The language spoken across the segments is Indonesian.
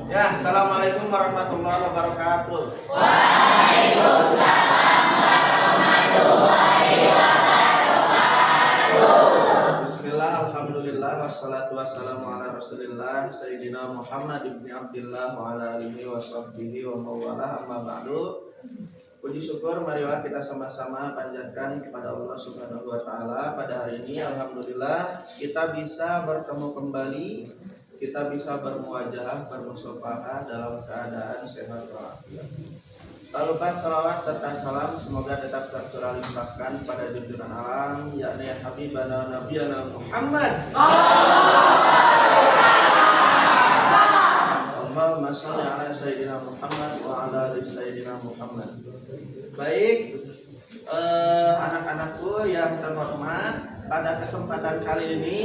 Ya, assalamualaikum warahmatullahi wabarakatuh. Waalaikumsalam warahmatullahi wabarakatuh. Bismillah, alhamdulillah, wassalatu wassalamu ala rasulillah Sayyidina Muhammad ibn Abdillah wa ala alihi wa sahbihi wa mawalah, amma ba'du. Puji syukur marilah kita sama-sama panjatkan kepada Allah Subhanahu wa taala. Pada hari ini alhamdulillah kita bisa bertemu kembali, kita bisa bermuajah, bermusyawarah dalam keadaan sehat walafiat. Tak lupa salawat serta salam semoga tetap tercurah limpahkan pada junjungan alam yakni Habibana Nabiyana Muhammad. Allahumma shalli ala Sayyidina Muhammad wa ala ali Sayyidina Muhammad. Baik, anak-anakku yang terhormat, pada kesempatan kali ini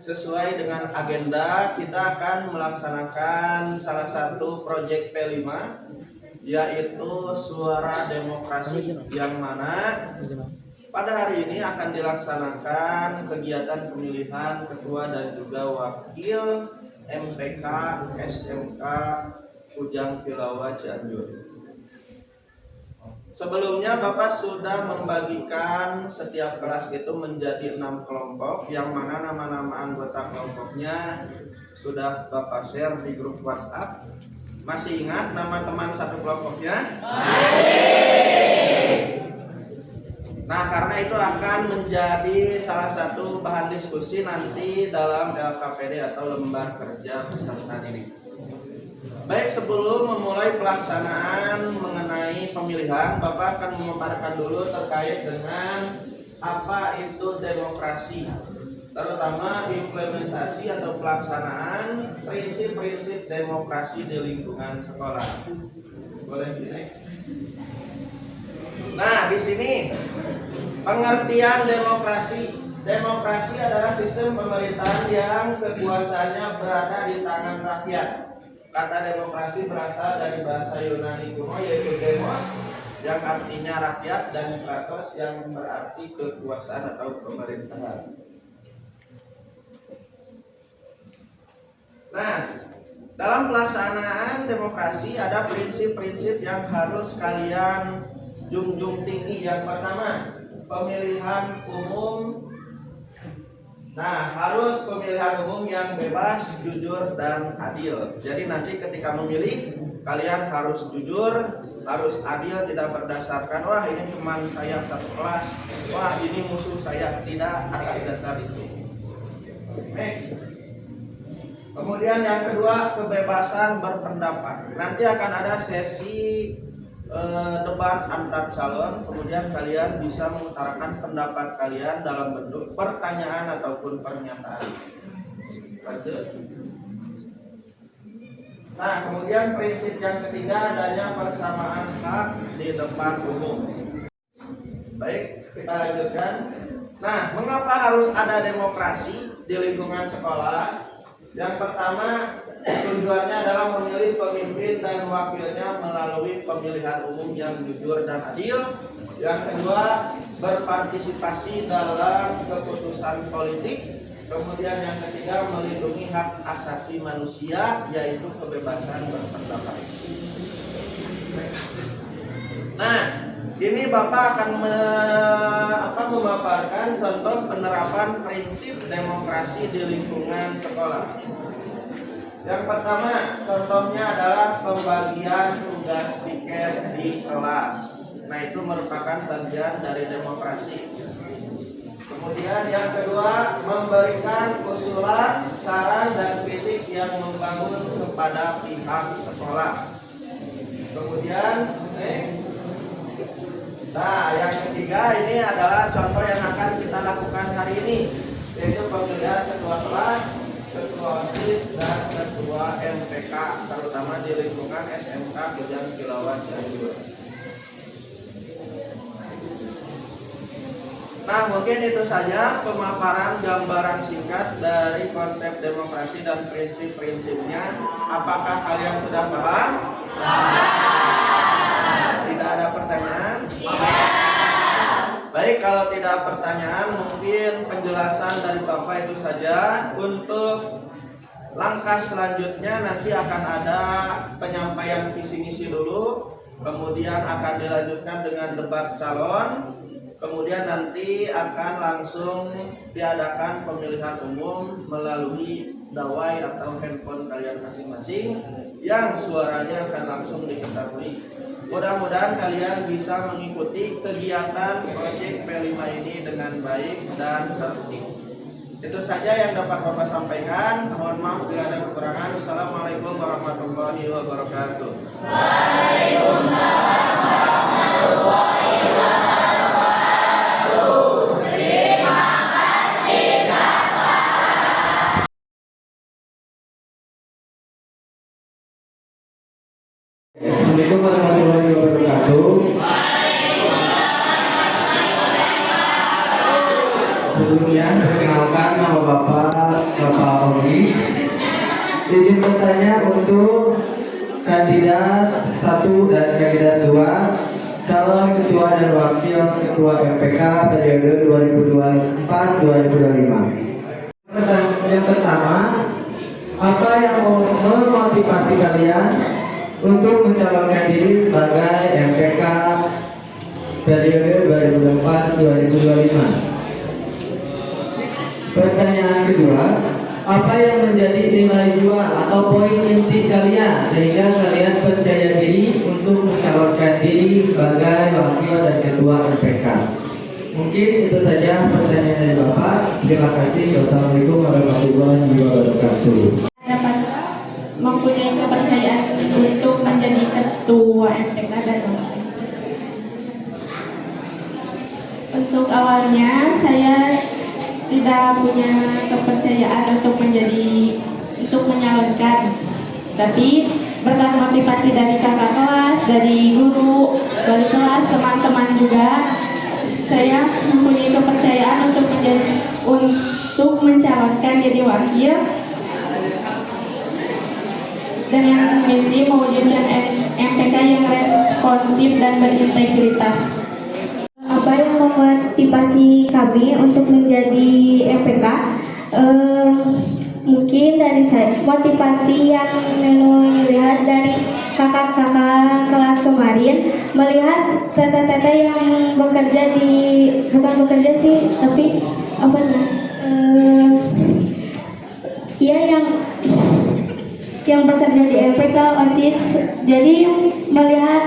sesuai dengan agenda kita akan melaksanakan salah satu proyek P5, yaitu Suara Demokrasi, yang mana pada hari ini akan dilaksanakan kegiatan pemilihan ketua dan juga wakil MPK SMK Ujang Pilawa Cianjur. Sebelumnya Bapak sudah membagikan setiap kelas itu menjadi 6 kelompok, yang mana nama-nama anggota kelompoknya sudah Bapak share di grup WhatsApp. Masih ingat nama teman satu kelompoknya? Masih. Nah, karena itu akan menjadi salah satu bahan diskusi nanti dalam LKPD atau lembar kerja peserta didik. Baik, sebelum memulai pelaksanaan mengenai pemilihan, Bapak akan memaparkan dulu terkait dengan apa itu demokrasi, terutama implementasi atau pelaksanaan prinsip-prinsip demokrasi di lingkungan sekolah. Boleh next. Nah, di sini pengertian demokrasi. Demokrasi adalah sistem pemerintahan yang kekuasaannya berada di tangan rakyat. Kata demokrasi berasal dari bahasa Yunani kuno yaitu demos, yang artinya rakyat, dan kratos yang berarti kekuasaan atau pemerintahan. Nah, dalam pelaksanaan demokrasi ada prinsip-prinsip yang harus kalian junjung tinggi. Yang pertama, pemilihan umum. Nah, harus pemilihan umum yang bebas, jujur, dan adil. Jadi nanti ketika memilih, kalian harus jujur, harus adil, tidak berdasarkan wah ini teman saya satu kelas, wah ini musuh saya, tidak atas dasar itu. Next. Kemudian yang kedua, kebebasan berpendapat. Nanti akan ada sesi debat antar calon, kemudian kalian bisa mengutarakan pendapat kalian dalam bentuk pertanyaan ataupun pernyataan. Lanjut. Nah, kemudian prinsip yang ketiga adanya persamaan hak di depan umum. Baik, kita lanjutkan. Nah, mengapa harus ada demokrasi di lingkungan sekolah? Yang pertama, tujuannya adalah memilih pemimpin dan wakilnya melalui pemilihan umum yang jujur dan adil. Yang kedua, berpartisipasi dalam keputusan politik. Kemudian yang ketiga, melindungi hak asasi manusia, yaitu kebebasan berpendapat. Nah, ini Bapak akan memaparkan contoh penerapan prinsip demokrasi di lingkungan sekolah. Yang pertama, contohnya adalah pembagian tugas piket di kelas. Nah, itu merupakan bagian dari demokrasi. Kemudian yang kedua, memberikan usulan, saran, dan kritik yang membangun kepada pihak sekolah. Kemudian, nah, yang ketiga ini adalah contoh yang akan kita lakukan hari ini, yaitu pemilihan ketua kelas, ketua OSIS, dan ketua MPK, terutama di lingkungan SMK Ujang Pilawa Cianjur. Nah, mungkin itu saja pemaparan gambaran singkat dari konsep demokrasi dan prinsip-prinsipnya. Apakah kalian sudah paham? Tidak ada pertanyaan? Baik, kalau tidak pertanyaan, mungkin penjelasan dari Bapak itu saja. Untuk Langkah selanjutnya nanti akan ada penyampaian visi misi dulu, kemudian akan dilanjutkan dengan debat calon, kemudian nanti akan langsung diadakan pemilihan umum melalui dawai atau handphone kalian masing-masing yang suaranya akan langsung diketahui. Mudah-mudahan kalian bisa mengikuti kegiatan proyek P5 ini dengan baik dan tertib. Itu saja yang dapat Bapak sampaikan. Mohon maaf bila ada kekurangan. Assalamualaikum warahmatullahi wabarakatuh. Waalaikumsalam warahmatullahi wabarakatuh. Terima kasih Bapak. Assalamualaikum warahmatullahi wabarakatuh. Sebelumnya perkenalkan nama Bapak Ogi. Izin bertanya untuk kandidat 1 dan kandidat 2 calon ketua dan wakil ketua MPK periode 2024-2025. Yang pertama, apa yang memotivasi kalian untuk mencalonkan diri sebagai MPK periode 2024-2025? Pertanyaan kedua, apa yang menjadi nilai jual atau poin inti kalian sehingga kalian percaya diri untuk mencalonkan diri sebagai wakil dan ketua MPK? Mungkin itu saja pertanyaan dari Bapak. Terima kasih. Wassalamualaikum warahmatullahi wabarakatuh. Dapat mempunyai kepercayaan untuk menjadi ketua MPK dan wakil. Untuk awalnya saya tidak punya kepercayaan untuk menyalonkan, tapi berkat motivasi dari kakak kelas, dari guru, dari kelas, teman-teman juga, saya mempunyai kepercayaan untuk mencalonkan jadi wakil dan yang misi mewujudkan MPK yang responsif dan berintegritas. Apa yang memotivasi kami untuk menjadi MPK? Mungkin dari saya, motivasi yang melihat dari kakak-kakak kelas kemarin, melihat tete-tete yang bekerja bukan bekerja sih, tapi apa nih? Ya yang bekerja di MPK OSIS. Jadi melihat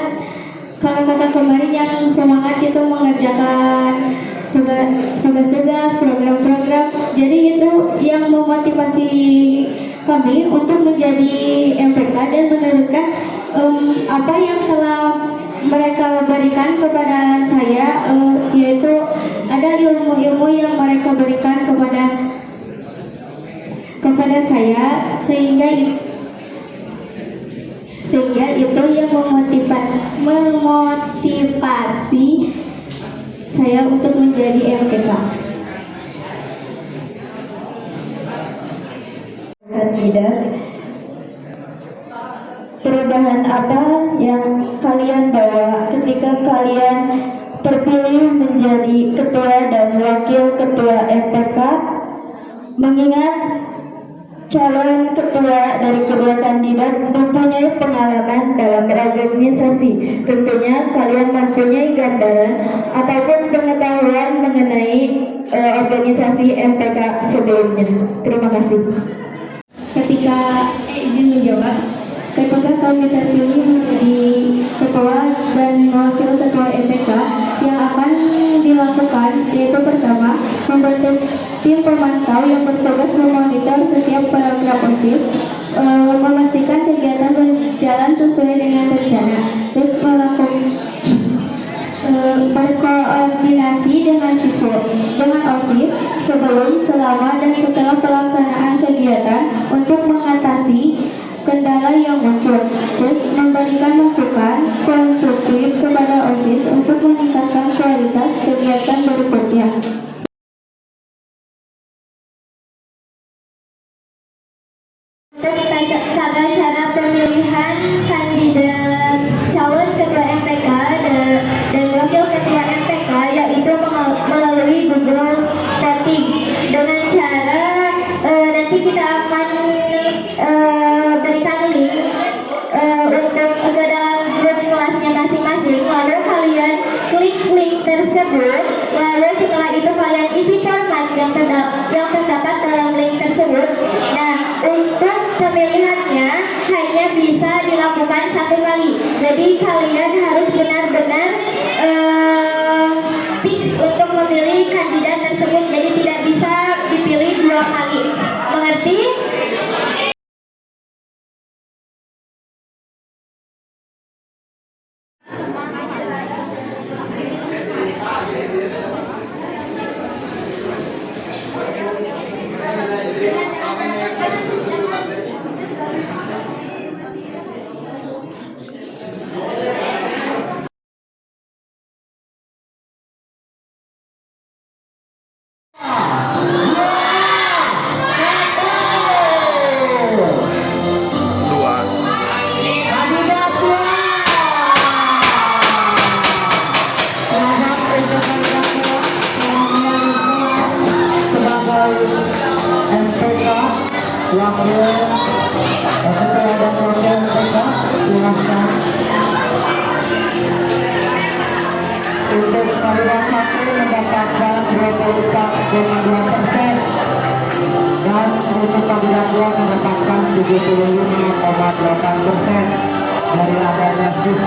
kakak-kakak kemarin yang semangat itu mengerjakan tugas-tugas, program-program. Jadi itu yang memotivasi kami untuk menjadi MPK dan meneruskan apa yang telah mereka berikan kepada saya, yaitu ada ilmu-ilmu yang mereka berikan kepada saya sehingga itu yang memotivasi saya untuk menjadi MPK. Kandidat, perubahan apa yang kalian bawa ketika kalian terpilih menjadi ketua dan wakil ketua MPK? Mengingat calon ketua dari kedua kandidat mempunyai pengalaman dalam berorganisasi. Tentunya kalian mempunyai gambaran ataupun pengetahuan mengenai organisasi MPK sebelumnya. Terima kasih. Izin menjawab. Ketika kami terpilih menjadi ketua dan wakil ketua MPK, yang akan dilakukan yaitu pertama, membentuk tim pemantau yang bertugas memonitor setiap program OSIS, memastikan kegiatan berjalan sesuai dengan rencana, terus berkoordinasi dengan siswa, dengan OSIS sebelum, selama, dan setelah pelaksanaan kegiatan untuk mengatasi kendala yang muncul, terus memberikan masukan konstruktif kepada OSIS untuk meningkatkan kualitas kegiatan berikutnya. Tata cara pemilihan kandidat calon ketua MPK dan wakil ketua MPK yaitu melalui Google Voting dengan cara nanti kita akan yang terdapat dalam link tersebut. Nah, untuk pemilihannya hanya bisa dilakukan 1 kali. Jadi kalian harus benar-benar fix untuk memilih kandidat tersebut. Jadi tidak bisa dipilih 2 kali. Mengerti? Untuk kandidat 1 mendapatkan 24,2% dan untuk kandidat 2 mendapatkan 75,8% dari adanya sistem